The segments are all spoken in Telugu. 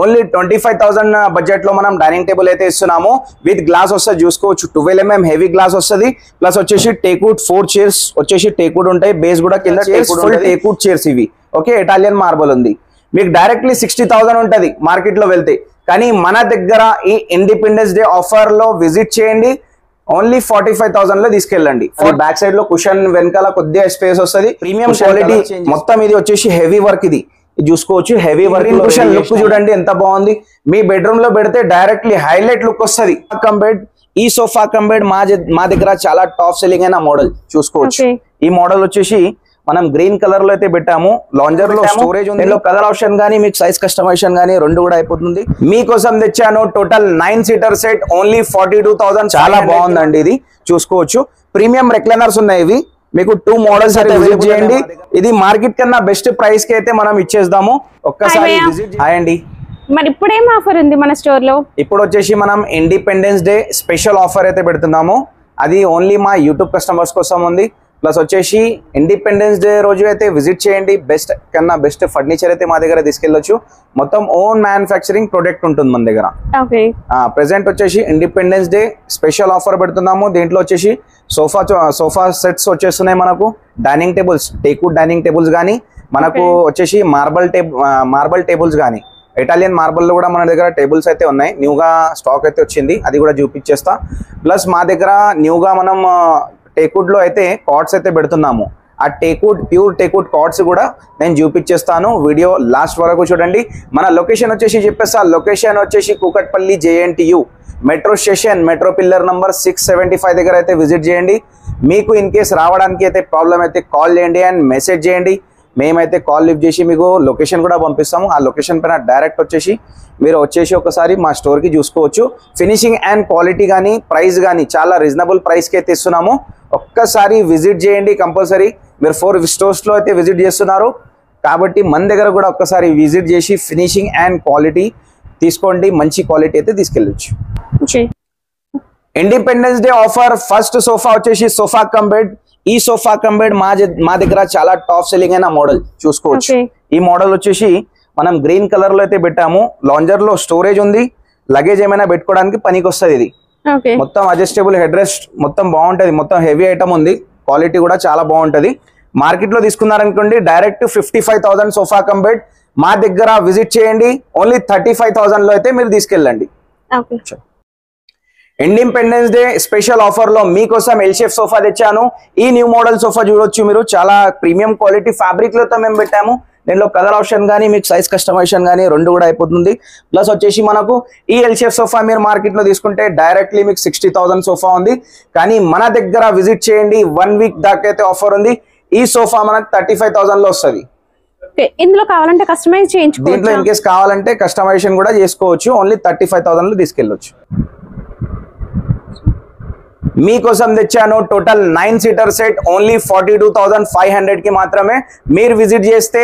ఓన్లీ 25,000 బడ్జెట్ లో మనం డైనింగ్ టేబుల్ అయితే ఇస్తున్నాము. విత్ గ్లాస్ వస్తుంది చూసుకోవచ్చు. 12 mm హెవీ గ్లాస్ వస్తుంది. ప్లస్ వచ్చేసి టేక్వుడ్ 4 చైర్స్ వచ్చేసి టేక్వుడ్ ఉంటాయి. బేస్ కూడా కింద ఫుల్ టేక్వుడ్ చైర్స్ ఇవి. ఓకే, ఇటాలియన్ మార్బల్ ఉంది. మీకు డైరెక్ట్లీ 60,000 ఉంటుంది మార్కెట్ లో వెళ్తే. కానీ మన దగ్గర ఈ ఇండిపెండెన్స్ డే ఆఫర్ లో విజిట్ చేయండి. ఓన్లీ 45,000 లో తీసుకెళ్ళండి. బ్యాక్ సైడ్ లో కుషన్ వెనకాల కొద్దిగా స్పేస్ వస్తుంది. ప్రీమియం క్వాలిటీ మొత్తం. ఇది వచ్చేసి హెవీ వర్క్. ఇది చూసుకోవచ్చు. హెవీ వర్క్ కుషన్ లుక్ చూడండి ఎంత బాగుంది. మీ బెడ్రూమ్ లో పెడితే డైరెక్ట్లీ హైలైట్ లుక్ వస్తుంది. కంబెడ్ ఈ సోఫా కంబెడ్ మా దగ్గర చాలా టాప్ సెల్లింగ్ అయిన మోడల్ చూసుకోవచ్చు. ఈ మోడల్ వచ్చేసి మనం గ్రీన్ కలర్ లో అయితే పెట్టాము. లాంజర్ లో స్టోరేజ్ ఉంది. కలర్ ఆప్షన్ గానీ మీకు సైజ్ కస్టమైజేషన్ గానీ రెండు కూడా అయిపోతుంది. మీకోసం తెచ్చాను టోటల్ 9 సీటర్ సెట్ ఓన్లీ 42,000. చాలా బాగుందండి. ఇది చూసుకోవచ్చు. ప్రీమియం రెక్లైనర్స్ ఉన్నాయి. ఇవి మీకు 2 మోడల్స్ అయితే విజిట్ చేయండి. ఇది మార్కెట్ కన్నా బెస్ట్ ప్రైస్ కి అయితే మనం ఇచ్చేద్దాము. ఒక్కసారి విజిట్ చేయండి. మరి ఇప్పుడు ఏం ఆఫర్ ఉంది మన స్టోర్ లో? ఇప్పుడు వచ్చేసి మనం ఇండిపెండెన్స్ డే స్పెషల్ ఆఫర్ అయితే పెడుతున్నాము. అది ఓన్లీ మా యూట్యూబ్ కస్టమర్స్ కోసం ఉంది. ప్లస్ వచ్చేసి ఇండిపెండెన్స్ డే రోజు అయితే విజిట్ చేయండి. బెస్ట్ కన్నా బెస్ట్ ఫర్నిచర్ అయితే మా దగ్గర తీసుకెళ్ళొచ్చు. మొత్తం ఓన్ మ్యానుఫ్యాక్చరింగ్ ప్రొడక్ట్ ఉంటుంది మన దగ్గర. ప్రెసెంట్ వచ్చేసి ఇండిపెండెన్స్ డే స్పెషల్ ఆఫర్ పెడుతున్నాము. దీంట్లో వచ్చేసి సోఫా సెట్స్ వచ్చేస్తున్నాయి మనకు. Dining tables teakwood dining tables కానీ మనకు వచ్చేసి మార్బల్ టేబుల్స్ కానీ ఇటాలియన్ మార్బల్ లో కూడా మన దగ్గర టేబుల్స్ అయితే ఉన్నాయి. న్యూగా స్టాక్ అయితే వచ్చింది. అది కూడా చూపించేస్తా. ప్లస్ మా దగ్గర న్యూగా మనం టేక్వుడ్ లో అయితే కార్డ్స్ అయితే పెడుతున్నాము. ఆ ప్యూర్ టేక్వుడ్ కార్డ్స్ కూడా నేను చూపించేస్తాను. వీడియో లాస్ట్ వరకు చూడండి. మన లొకేషన్ వచ్చేసి చెప్పేస్తా. లొకేషన్ వచ్చేసి Kukatpally JNTU metro station, metro pillar number 675 దగ్గర అయితే విజిట్ చేయండి. మీకు ఇన్ కేస్ రావడానికి అయితే ప్రాబ్లం అయితే కాల్ చేయండి అండ్ మెసేజ్ చేయండి. మేమైతే కాల్ లిఫ్ట్ చేసి మీకు లొకేషన్ కూడా పంపిస్తాము. ఆ లొకేషన్ పైన డైరెక్ట్ వచ్చేసి మీరు వచ్చేసి మా స్టోర్కి చూసుకోవచ్చు. ఫినిషింగ్ అండ్ క్వాలిటీ కానీ ప్రైస్ కానీ చాలా రీజనబుల్ ప్రైస్కి అయితే ఇస్తున్నాము. ఒక్కసారి విజిట్ చేయండి కంపల్సరీ. మీరు 4 స్టోర్స్లో అయితే విజిట్ చేస్తున్నారు కాబట్టి మన దగ్గర కూడా ఒక్కసారి విజిట్ చేసి ఫినిషింగ్ అండ్ క్వాలిటీ తీసుకోండి. మంచి క్వాలిటీ అయితే తీసుకెళ్ళచ్చు. Independence day offer first sofa వచ్చేసి సోఫా కంబెడ్. ఈ సోఫా కంబెడ్ మా దగ్గర చాలా టాప్ సెల్లింగ్ అయిన మోడల్ చూసుకోవచ్చు. ఈ మోడల్ వచ్చేసి మనం గ్రీన్ కలర్ లో అయితే పెట్టాము. లాంజర్ లో స్టోరేజ్ ఉంది. లగేజ్ ఏమైనా పెట్టుకోవడానికి పనికి వస్తుంది. ఇది మొత్తం అడ్జస్టబుల్ హెడ్ రెస్ట్ మొత్తం బాగుంటది. మొత్తం హెవీ ఐటమ్ ఉంది. క్వాలిటీ కూడా చాలా బాగుంటది. మార్కెట్ లో తీసుకున్నారనుకోండి డైరెక్ట్ 55,000 సోఫా కంబెడ్. మా దగ్గర విజిట్ చేయండి. ఓన్లీ 35,000 లో అయితే మీరు తీసుకెళ్ళండి. ఇండిపెండెన్స్ డే స్పెషల్ ఆఫర్ లో మీకోసం ఎల్ షేప్ సోఫా తెచ్చాను. ఈ న్యూ మోడల్ సోఫా చూడొచ్చు మీరు. చాలా ప్రీమియం క్వాలిటీ ఫ్యాబ్రిక్ లతో మేము పెట్టాము. దీనిలో కలర్ ఆప్షన్ కానీ మీకు సైజ్ కస్టమైజేషన్ కానీ రెండు కూడా అయిపోతుంది. ప్లస్ వచ్చేసి మనకు ఈ ఎల్ షేప్ సోఫా మీరు మార్కెట్ లో తీసుకుంటే డైరెక్ట్లీ మీకు 60,000 సోఫా ఉంది. కానీ మన దగ్గర విజిట్ చేయండి. 1 వీక్ దాకా అయితే ఆఫర్ ఉంది. ఈ సోఫా మనకు 35,000 లో వస్తుంది. ఇందులో కావాలంటే కస్టమైజ్ చేయించుకోవచ్చు. దీంట్లో ఇన్ కేస్ కావాలంటే కస్టమైజేషన్ కూడా చేసుకోవచ్చు. ఓన్లీ 35,000 లో తీసుకెళ్ళొచ్చు. మీకోసం తెచ్చాను టోటల్ 9 సీటర్ సెట్ ఓన్లీ 42,500 కి మాత్రమే. మీరు విజిట్ చేస్తే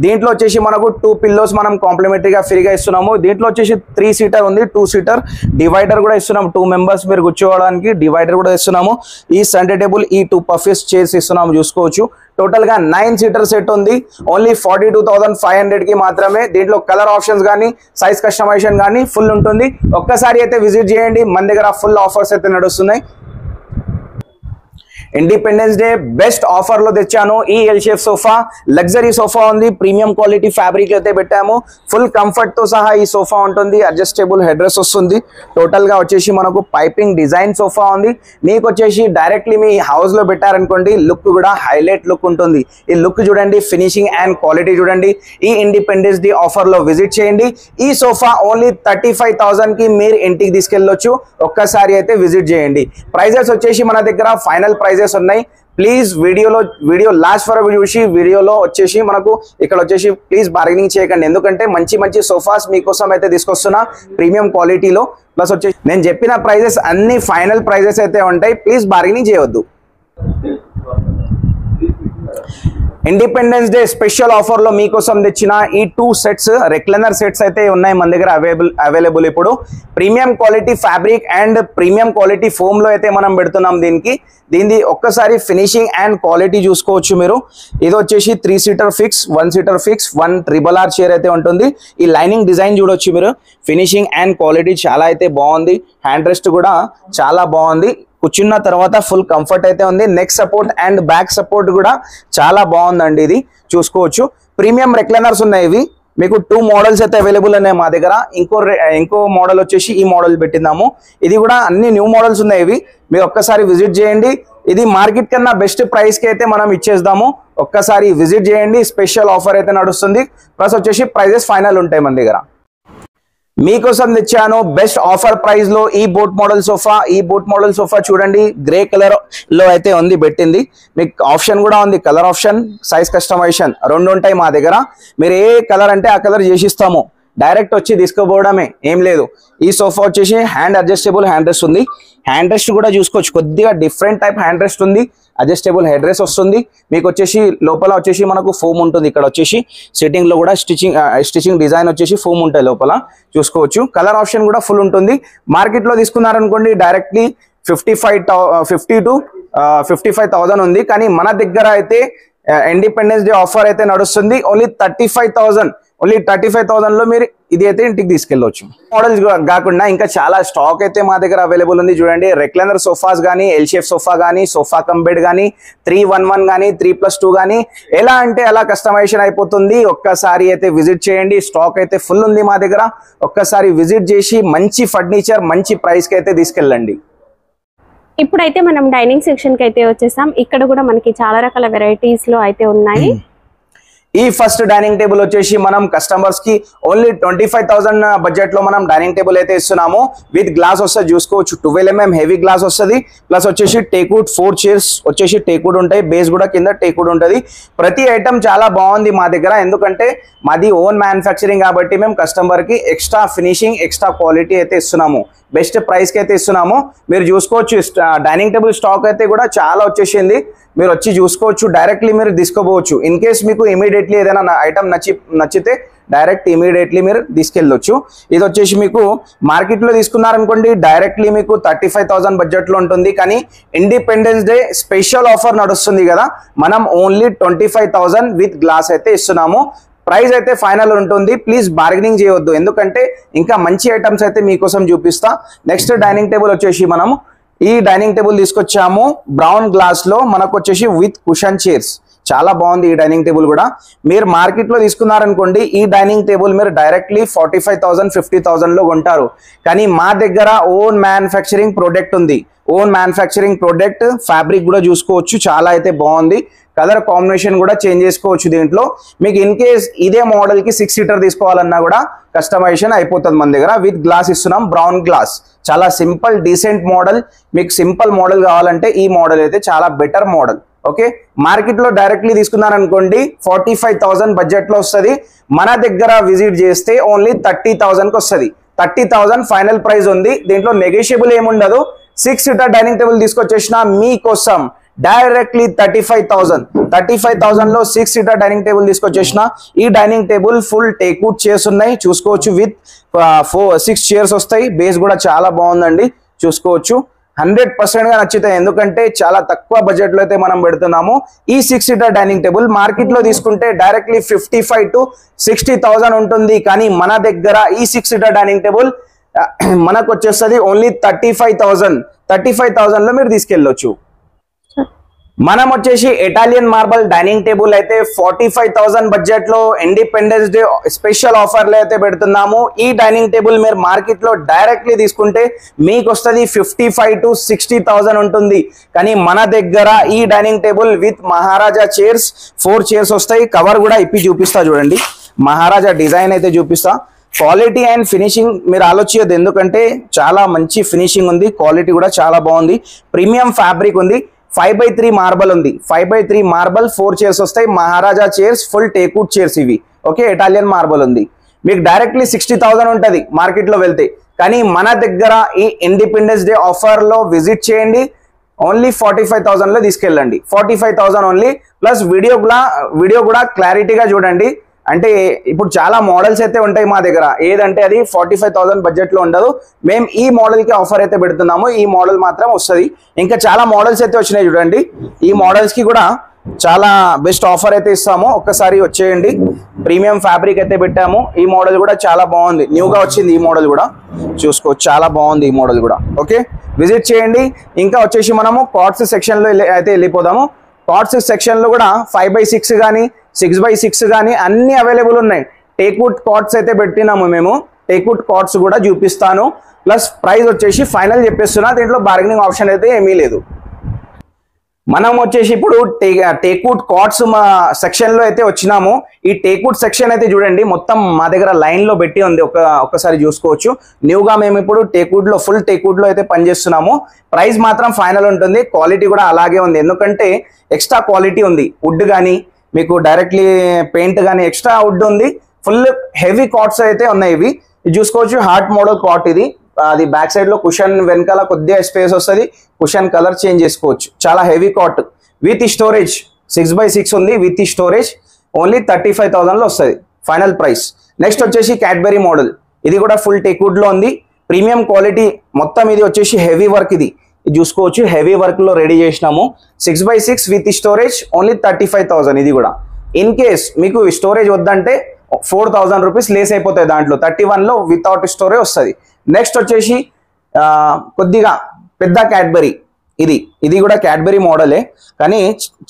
దీంట్లో వచ్చేసి మనకు 2 పిల్లోస్ మనం కాంప్లిమెంటరీగా ఫ్రీగా ఇస్తున్నాము. దీంట్లో వచ్చేసి 3 సీటర్ ఉంది. 2 సీటర్ డివైడర్ కూడా ఇస్తున్నాము. 2 మెంబర్స్ మీరు కూర్చోవడానికి డివైడర్ కూడా ఇస్తున్నాము. ఈ సెంటర్ టేబుల్ ఈ 2 పఫీస్ చైర్స్ ఇస్తున్నాము చూసుకోవచ్చు. టోటల్ గా 9 సీటర్ సెట్ ఉంది. ఓన్లీ 42,500 కి మాత్రమే. దీంట్లో కలర్ ఆప్షన్స్ కానీ సైజ్ కస్టమైజేషన్ కానీ ఫుల్ ఉంటుంది. ఒక్కసారి అయితే విజిట్ చేయండి. మన దగ్గర ఫుల్ ఆఫర్స్ అయితే నడుస్తున్నాయి. ఇండిపెండెన్స్ డే బెస్ట్ ఆఫర్ లో తెచ్చాను. ఈ L shape sofa luxury sofa ఉంది. ప్రీమియం క్వాలిటీ ఫ్యాబ్రిక్ అయితే పెట్టాము. ఫుల్ కంఫర్ట్ తో సహా ఈ సోఫా ఉంటుంది. అడ్జస్టబుల్ హెడ్ రెస్ట్ వస్తుంది. టోటల్ గా వచ్చేసి మనకు పైపింగ్ డిజైన్ సోఫా ఉంది. మీకు వచ్చేసి డైరెక్ట్లీ మీ హౌస్ లో పెట్టారనుకోండి లుక్ కూడా హైలైట్ లుక్ ఉంటుంది. ఈ లుక్ చూడండి. ఫినిషింగ్ అండ్ క్వాలిటీ చూడండి. ఈ ఇండిపెండెన్స్ డే ఆఫర్ లో విజిట్ చేయండి. ఈ సోఫా ఓన్లీ 35,000 కి మీరు ఇంటికి తీసుకెళ్ళొచ్చు. ఒక్కసారి అయితే విజిట్ చేయండి. ప్రైజెస్ వచ్చేసి మన దగ్గర ఫైనల్ ప్రైజెస్ ఉన్నాయి. ప్లీజ్ వీడియో లాస్ట్ వరకు చూసి వీడియోలో వచ్చేసి మనకు ఇక్కడ వచ్చేసి ప్లీజ్ బార్గెనింగ్ చేయకండి. ఎందుకంటే మంచి సోఫాస్ మీకోసం అయితే తీసుకొస్తున్నా ప్రీమియం క్వాలిటీలో. ప్లస్ వచ్చేసి నేను చెప్పిన ప్రైజెస్ అన్ని ఫైనల్ ప్రైజెస్ అయితే ఉంటాయి. ప్లీజ్ బార్గెనింగ్ చేయవద్దు. ఇండిపెండెన్స్ డే స్పెషల్ ఆఫర్ లో మీకోసం తెచ్చిన ఈ 2 సెట్స్ రెక్లైనర్ సెట్స్ అయితే ఉన్నాయి మన దగ్గర అవైలబుల్. ఇప్పుడు premium quality fabric and premium quality foam లో అయితే మనం పెడుతున్నాం. దీనిది ఒక్కసారి ఫినిషింగ్ అండ్ క్వాలిటీ చూసుకోవచ్చు మీరు. ఇది వచ్చేసి 3 seater fix, 1 seater fix, 1 RRR chair అయితే ఉంటుంది. ఈ లైనింగ్ డిజైన్ చూడొచ్చు మీరు. ఫినిషింగ్ అండ్ క్వాలిటీ చాలా అయితే బాగుంది. హ్యాండ్ రెస్ట్ కూడా చాలా బాగుంది. కూర్చున్న తర్వాత ఫుల్ కంఫర్ట్ అయితే ఉంది. Neck support and back support కూడా చాలా బాగుందండి. ఇది చూసుకోవచ్చు. ప్రీమియం రెక్లైనర్స్ ఉన్నాయి. ఇవి మీకు 2 మోడల్స్ అయితే అవైలబుల్ ఉన్నాయి మా దగ్గర. ఇంకో మోడల్ వచ్చేసి ఈ మోడల్ పెట్టినాము. ఇది కూడా అన్ని న్యూ మోడల్స్ ఉన్నాయి. ఇవి మీరు ఒక్కసారి విజిట్ చేయండి. ఇది మార్కెట్ కన్నా బెస్ట్ ప్రైస్ కి అయితే మనం ఇచ్చేద్దాము. ఒక్కసారి విజిట్ చేయండి. స్పెషల్ ఆఫర్ అయితే నడుస్తుంది. ప్లస్ వచ్చేసి ప్రైజెస్ ఫైనల్ ఉంటాయి మన దగ్గర. మీకోసం తెచ్చాను బెస్ట్ ఆఫర్ ప్రైస్ లో ఈ బోట్ మోడల్ సోఫా. ఈ బోట్ మోడల్ సోఫా చూడండి, గ్రే కలర్ లో అయితే ఉంది పెట్టింది. మీకు ఆప్షన్ కూడా ఉంది, కలర్ ఆప్షన్, సైజ్ కస్టమైజేషన్ 2 ఉంటాయి మా దగ్గర. మీరు ఏ కలర్ అంటే ఆ కలర్ చేసిస్తాము. డైరెక్ట్ వచ్చి తీసుకోపోవడమే, ఏం లేదు. ఈ సోఫా వచ్చేసి హ్యాండ్ అడ్జస్టబుల్ హ్యాండ్ రెస్ట్ ఉంది. హ్యాండ్ రెస్ట్ కూడా చూసుకోవచ్చు, కొద్దిగా డిఫరెంట్ టైప్ హ్యాండ్ రెస్ట్ ఉంది. అడ్జస్టబుల్ హెడ్ రెస్ట్ వస్తుంది. మీకు వచ్చేసి లోపల వచ్చేసి మనకు ఫోమ్ ఉంటుంది. ఇక్కడ వచ్చేసి సిట్టింగ్ లో కూడా స్టిచింగ్ డిజైన్ వచ్చేసి ఫోమ్ ఉంటాయి లోపల చూసుకోవచ్చు. కలర్ ఆప్షన్ కూడా ఫుల్ ఉంటుంది. మార్కెట్ లో తీసుకున్నారనుకోండి డైరెక్ట్లీ 50 to 55,000 ఉంది. కానీ మన దగ్గర అయితే ఇండిపెండెన్స్ డే ఆఫర్ అయితే నడుస్తుంది. ఓన్లీ 35,000 లో మీరు ఇది అయితే ఇంటికి తీసుకెళ్ళవచ్చు. మోడల్స్ కాకుండా ఇంకా చాలా స్టాక్ అయితే మా దగ్గర అవైలబుల్ ఉంది. చూడండి, రెక్లైనర్ సోఫాస్ కానీ, ఎల్ షేప్ సోఫా కానీ, సోఫా కమ్ బెడ్ కానీ, 311 కానీ, 3+2 కానీ, ఎలా అంటే అలా కస్టమైజేషన్ అయిపోతుంది. ఒక్కసారి అయితే విజిట్ చేయండి. స్టాక్ అయితే ఫుల్ ఉంది మా దగ్గర. ఒక్కసారి విజిట్ చేసి మంచి ఫర్నిచర్ మంచి ప్రైస్ కి అయితే తీసుకెళ్ళండి. ఇప్పుడైతే మనం డైనింగ్ సెక్షన్ కి అయితే వచ్చేసాం. ఇక్కడ కూడా మనకి చాలా రకాల వెరైటీస్ లో అయితే ఉన్నాయి. ఈ ఫస్ట్ డైనింగ్ టేబుల్ వచ్చేసి మనం కస్టమర్స్ కి ఓన్లీ 25,000 బడ్జెట్ లో మనం డైనింగ్ టేబుల్ అయితే ఇస్తున్నాము. విత్ గ్లాస్ వస్తుంది చూసుకోవచ్చు. 12 mm హెవీ గ్లాస్ వస్తుంది. ప్లస్ వచ్చేసి టేక్వుడ్ 4 చైర్స్ వచ్చేసి టేక్వుడ్ ఉంటాయి. బేస్ కూడా కింద టేక్వుడ్ ఉంటుంది. ప్రతి ఐటమ్ చాలా బాగుంది మా దగ్గర. ఎందుకంటే మాది ఓన్ మ్యానుఫ్యాక్చరింగ్ కాబట్టి మేము కస్టమర్ కి ఎక్స్ట్రా ఫినిషింగ్, ఎక్స్ట్రా క్వాలిటీ అయితే ఇస్తున్నాము. బెస్ట్ ప్రైస్ కి అయితే ఇస్తున్నాము. మీరు చూసుకోవచ్చు. డైనింగ్ టేబుల్ స్టాక్ అయితే కూడా చాలా వచ్చేసింది. మీరు వచ్చి చూసుకోవచ్చు. డైరెక్ట్లీ మీరు తీసుకోవచ్చు. ఇన్ కేస్ మీకు ఇమీడియట్లీ ఏదైనా ఐటమ్ నచ్చితే డైరెక్ట్ ఇమీడియట్లీ మీరు తీసుకెళ్ళొచ్చు. ఇది వచ్చేసి మీకు మార్కెట్ లో తీసుకున్నారనుకోండి డైరెక్ట్లీ మీకు 35,000 బడ్జెట్ లో ఉంటుంది. కానీ ఇండిపెండెన్స్ డే స్పెషల్ ఆఫర్ నడుస్తుంది కదా, మనం ఓన్లీ 25,000 విత్ గ్లాస్ అయితే ఇస్తున్నాము. ప్రైస్ అయితే ఫైనల్ ఉంటుంది. ప్లీజ్ బార్గెనింగ్ చేయవద్దు, ఎందుకంటే ఇంకా మంచి ఐటమ్స్ అయితే మీకోసం చూపిస్తా. నెక్స్ట్ డైనింగ్ టేబుల్ వచ్చేసి మనము ఈ డైనింగ్ టేబుల్ తీసుకొచ్చాము. బ్రౌన్ గ్లాస్ లో మనకు వచ్చేసి విత్ కుషన్ చైర్స్. చాలా బాగుంది ఈ డైనింగ్ టేబుల్ కూడా. మీరు మార్కెట్ లో తీసుకున్నారనుకోండి ఈ డైనింగ్ టేబుల్ మీరు డైరెక్ట్లీ 45,000 50,000 లో కొంటారు. కానీ మా దగ్గర ఓన్ మ్యానుఫ్యాక్చరింగ్ ప్రోడక్ట్ ఉంది. Own manufacturing product. ఫ్యాబ్రిక్ కూడా చూసుకోవచ్చు, చాలా అయితే బాగుంది. కలర్ కాంబినేషన్ కూడా చేంజ్ చేసుకోవచ్చు దీంట్లో. మీకు ఇన్ కేస్ ఇదే మోడల్ కి 6 సీటర్ తీసుకోవాలన్నా కూడా కస్టమైజేషన్ అయిపోతుంది మన దగ్గర. విత్ గ్లాస్ ఇస్తున్నాం, బ్రౌన్ గ్లాస్. చాలా సింపుల్ డీసెంట్ మోడల్. మీకు సింపుల్ మోడల్ కావాలంటే ఈ మోడల్ అయితే చాలా బెటర్ మోడల్. ఓకే, మార్కెట్ లో డైరెక్ట్లీ తీసుకున్నారనుకోండి 45,000 బడ్జెట్ లో వస్తుంది. మన దగ్గర విజిట్ చేస్తే ఓన్లీ 30,000 కి వస్తుంది. 30,000 ఫైనల్ ప్రైస్ ఉంది. దీంట్లో నెగోషియబుల్ ఏముండదు. 6 సీటర్ డైనింగ్ టేబుల్ తీసుకొచ్చేసిన మీకోసం డైరెక్ట్లీ 35,000 లో 6 సీటర్ డైనింగ్ టేబుల్ తీసుకొచ్చేసిన. ఈ dining table full teakwood chairs ఉన్నాయి చూసుకోవచ్చు. విత్ 6 చైర్స్ వస్తాయి. బేస్ కూడా చాలా బాగుందండి చూసుకోవచ్చు. 100% గా నచ్చుతాయి. ఎందుకంటే చాలా తక్కువ బడ్జెట్ లో అయితే మనం పెడుతున్నాము. ఈ 6 సీటర్ డైనింగ్ టేబుల్ మార్కెట్ లో తీసుకుంటే డైరెక్ట్లీ 55,000 to 60,000 ఉంటుంది. కానీ మన దగ్గర ఈ 6 సీటర్ డైనింగ్ టేబుల్ మనకు వచ్చేస్తుంది ఓన్లీ 35,000 లో మీరు తీసుకెళ్ళొచ్చు. మనం వచ్చేసి ఇటాలియన్ మార్బల్ డైనింగ్ టేబుల్ అయితే 45,000 బడ్జెట్ లో ఇండిపెండెన్స్ డే స్పెషల్ ఆఫర్లు అయితే పెడుతున్నాము. ఈ డైనింగ్ టేబుల్ మీరు మార్కెట్ లో డైరెక్ట్లీ తీసుకుంటే మీకు వస్తుంది 55,000 to 60,000 ఉంటుంది. కానీ మన దగ్గర ఈ dining table with Maharaja chairs 4 chairs వస్తాయి. కవర్ కూడా ఇప్పి చూపిస్తా చూడండి. మహారాజా డిజైన్ అయితే చూపిస్తా. క్వాలిటీ అండ్ ఫినిషింగ్ మీరు ఆలోచించదు, ఎందుకంటే చాలా మంచి ఫినిషింగ్ ఉంది. క్వాలిటీ కూడా చాలా బాగుంది. ప్రీమియం ఫ్యాబ్రిక్ ఉంది. 5x3 మార్బల్ ఉంది. 5x3 మార్బల్ 4 చైర్స్ వస్తాయి. మహారాజా చైర్స్ ఫుల్ టేక్వుడ్ చైర్స్ ఇవి. ఓకే, ఇటాలియన్ మార్బల్ ఉంది. మీకు డైరెక్ట్లీ 60,000 ఉంటుంది మార్కెట్ లో వెళ్తే. కానీ మన దగ్గర ఈ ఇండిపెండెన్స్ డే ఆఫర్ లో విజిట్ చేయండి. ఓన్లీ 45,000 లో తీసుకెళ్ళండి. 45,000 ఓన్లీ. ప్లస్ వీడియో కూడా క్లారిటీగా చూడండి. అంటే ఇప్పుడు చాలా మోడల్స్ అయితే ఉంటాయి మా దగ్గర, ఏదంటే అది 45,000 బడ్జెట్ లో ఉండదు. మేము ఈ మోడల్ కి ఆఫర్ అయితే పెడుతున్నాము, ఈ మోడల్ మాత్రం వస్తుంది. ఇంకా చాలా మోడల్స్ అయితే వచ్చినాయి చూడండి, ఈ మోడల్స్ కి కూడా చాలా బెస్ట్ ఆఫర్ అయితే ఇస్తాము. ఒక్కసారి వచ్చేయండి. ప్రీమియం ఫ్యాబ్రిక్ అయితే పెట్టాము. ఈ మోడల్ కూడా చాలా బాగుంది, న్యూగా వచ్చింది. ఈ మోడల్ కూడా చూసుకోవచ్చు, చాలా బాగుంది ఈ మోడల్ కూడా. ఓకే, విజిట్ చేయండి. ఇంకా వచ్చేసి మనము కార్డ్స్ సెక్షన్ లో అయితే వెళ్ళిపోదాము. కార్డ్స్ సెక్షన్ లో కూడా 5x6 కానీ 6x6 కానీ అన్ని అవైలబుల్ ఉన్నాయి. టేక్వుడ్ కార్డ్స్ అయితే పెట్టినాము మేము, టేక్వుడ్ కార్డ్స్ కూడా చూపిస్తాను. ప్లస్ ప్రైస్ వచ్చేసి ఫైనల్ చెప్పేస్తున్నా, దీంట్లో బార్గెనింగ్ ఆప్షన్ అయితే ఏమీ లేదు. మనం వచ్చేసి ఇప్పుడు టేక్వుడ్ కార్డ్స్ మా సెక్షన్ లో అయితే వచ్చినాము. ఈ టేక్వుడ్ సెక్షన్ అయితే చూడండి, మొత్తం మా దగ్గర లైన్ లో పెట్టి ఉంది, ఒక్కసారి చూసుకోవచ్చు. న్యూగా మేము ఇప్పుడు టేక్వుడ్ లో ఫుల్ టేక్వుడ్ లో అయితే పనిచేస్తున్నాము. ప్రైస్ మాత్రం ఫైనల్ ఉంటుంది, క్వాలిటీ కూడా అలాగే ఉంది, ఎందుకంటే ఎక్స్ట్రా క్వాలిటీ ఉంది. వుడ్ కానీ మీకు డైరెక్ట్లీ పెయింట్ కానీ ఎక్స్ట్రా వుడ్ ఉంది. ఫుల్ హెవీ కార్డ్స్ అయితే ఉన్నాయి. ఇవి చూసుకోవచ్చు, హార్ట్ మోడల్ కార్ట్ ఇది. అది బ్యాక్ సైడ్ లో కుషన్ వెనకాల కొద్దిగా స్పేస్ వస్తుంది, కుషన్ కలర్ చేంజ్ చేసుకోవచ్చు. చాలా heavy cot with storage 6x6 ఉంది, విత్ స్టోరేజ్ ఓన్లీ 35,000 లో వస్తుంది ఫైనల్ ప్రైస్. నెక్స్ట్ వచ్చేసి క్యాడ్బెరీ మోడల్, ఇది కూడా ఫుల్ టేక్వుడ్ లో ఉంది, ప్రీమియం క్వాలిటీ మొత్తం. ఇది వచ్చేసి హెవీ వర్క్, ఇది చూసుకోవచ్చు, హెవీ వర్క్ లో రెడీ చేసినాము. 6x6 with storage only 35,000. ఇది కూడా ఇన్ కేస్ మీకు స్టోరేజ్ వద్దంటే 4,000 రూపీస్ లేస్ అయిపోతాయి దాంట్లో. 31 లో వితౌట్ స్టోరేజ్ వస్తుంది. నెక్స్ట్ వచ్చేసి కొద్దిగా పెద్ద క్యాడ్బెరీ, ఇది కూడా క్యాడ్బెరీ మోడలే, కానీ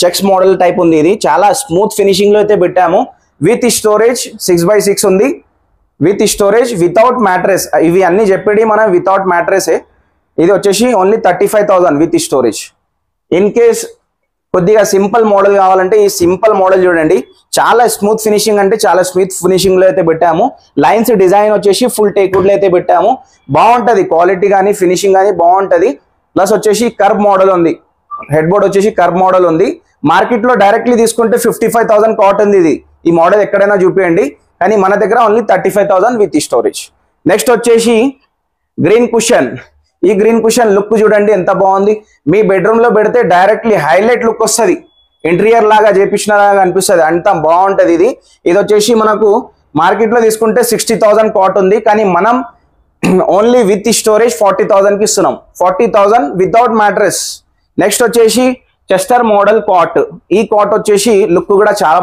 చెక్స్ మోడల్ టైప్ ఉంది. ఇది చాలా స్మూత్ ఫినిషింగ్ లో అయితే పెట్టాము. విత్ స్టోరేజ్ 6x6 ఉంది, విత్ స్టోరేజ్ వితౌట్ మ్యాట్రెస్. ఇవి అన్ని చెప్పేది మనం వితౌట్ మ్యాట్రెసే. ఇది వచ్చేసి only 35,000 with storage. In case కొద్దిగా సింపుల్ మోడల్ కావాలంటే ఈ సింపుల్ మోడల్ చూడండి, చాలా స్మూత్ ఫినిషింగ్, అంటే చాలా స్మూత్ ఫినిషింగ్ లో అయితే పెట్టాము. లైన్స్ డిజైన్ వచ్చేసి ఫుల్ టేక్వుడ్ లో అయితే పెట్టాము. బాగుంటది క్వాలిటీ కానీ ఫినిషింగ్ కానీ బాగుంటది. ప్లస్ వచ్చేసి కర్వ్ మోడల్ ఉంది, హెడ్ బోర్డ్ వచ్చేసి కర్వ్ మోడల్ ఉంది. మార్కెట్ లో డైరెక్ట్లీ తీసుకుంటే 55,000 కాట్ ఉంది. ఇది ఈ మోడల్ ఎక్కడైనా చూపించండి, కానీ మన దగ్గర ఓన్లీ 35,000 విత్ స్టోరేజ్. నెక్స్ట్ వచ్చేసి గ్రీన్ కుషన్. ఈ గ్రీన్ కుషన్ లుక్ చూడండి ఎంత బాగుంది. మీ బెడ్రూమ్ లో పెడితే డైరెక్ట్లీ హైలైట్ లుక్ వస్తుంది, ఇంటీరియర్ లాగా చేపించిన లాగా అనిపిస్తుంది, అంత బాగుంటది. ఇది వచ్చేసి మనకు మార్కెట్ లో తీసుకుంటే 60,000 కాట్ ఉంది, కానీ మనం ఓన్లీ విత్ స్టోరేజ్ 40,000 కి ఇస్తున్నాం. 40,000 వితౌట్ మ్యాట్రెస్. నెక్స్ట్ వచ్చేసి చెస్టర్ మోడల్ కాట్. ఈ కాట్ వచ్చేసి లుక్ కూడా చాలా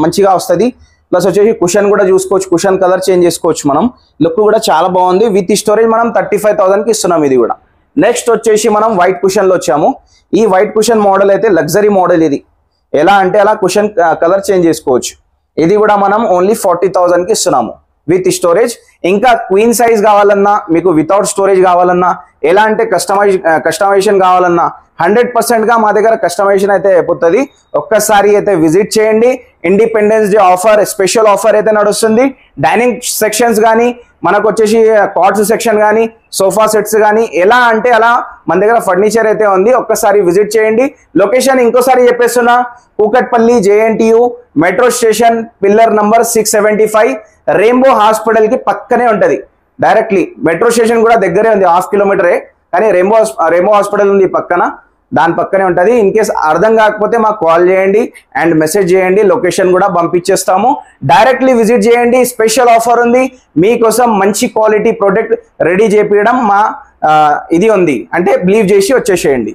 మంచిగా వస్తుంది. ప్లస్ వచ్చేసి కుషన్ కూడా చూసుకోవచ్చు, కుషన్ కలర్ చేంజ్ చేసుకోవచ్చు మనం. లుక్ కూడా చాలా బాగుంది. విత్ స్టోరేజ్ మనం 35,000 కి ఇస్తున్నాం ఇది కూడా. నెక్స్ట్ వచ్చేసి మనం వైట్ కుషన్ లో వచ్చాము. ఈ వైట్ కుషన్ మోడల్ అయితే లగ్జరీ మోడల్. ఇది ఎలా అంటే అలా కుషన్ కలర్ చేంజ్ చేసుకోవచ్చు. ఇది కూడా మనం ఓన్లీ 40,000 కి ఇస్తున్నాము విత్ స్టోరేజ్. ఇంకా క్వీన్ సైజ్ కావాలన్నా, మీకు వితౌట్ స్టోరేజ్ కావాలన్నా, ఎలా అంటే కస్టమైజేషన్ కావాలన్నా 100% గా మా దగ్గర కస్టమైజేషన్ అయితే అయిపోతుంది. ఒక్కసారి అయితే విజిట్ చేయండి. Independence day offer, special offer అయితే నడుస్తుంది. డైనింగ్ సెక్షన్స్ కానీ, మనకు వచ్చేసి కార్డ్స్ సెక్షన్ కానీ, సోఫా సెట్స్ కానీ, ఎలా అంటే అలా మన దగ్గర ఫర్నిచర్ అయితే ఉంది. ఒక్కసారి విజిట్ చేయండి. లొకేషన్ ఇంకోసారి చెప్పేస్తున్నా, Kukatpally JNTU metro station, pillar number 675, rainbow hospital కి పక్కనే ఉంటది. డైరెక్ట్లీ మెట్రో స్టేషన్ కూడా దగ్గరే ఉంది, 1/2 కిలోమీటరే, కానీ రెయిన్బో హాస్పిటల్ ఉంది పక్కన, దాని పక్కనే ఉంటుంది. ఇన్ కేస్ అర్థం కాకపోతే మాకు కాల్ చేయండి అండ్ మెసేజ్ చేయండి, లొకేషన్ కూడా పంపించేస్తాము. డైరెక్ట్లీ విజిట్ చేయండి. స్పెషల్ ఆఫర్ ఉంది మీకోసం, మంచి క్వాలిటీ ప్రోడక్ట్ రెడీ చేపించడం మా ఇది ఉంది, అంటే బిలీవ్ చేసి వచ్చేసేయండి.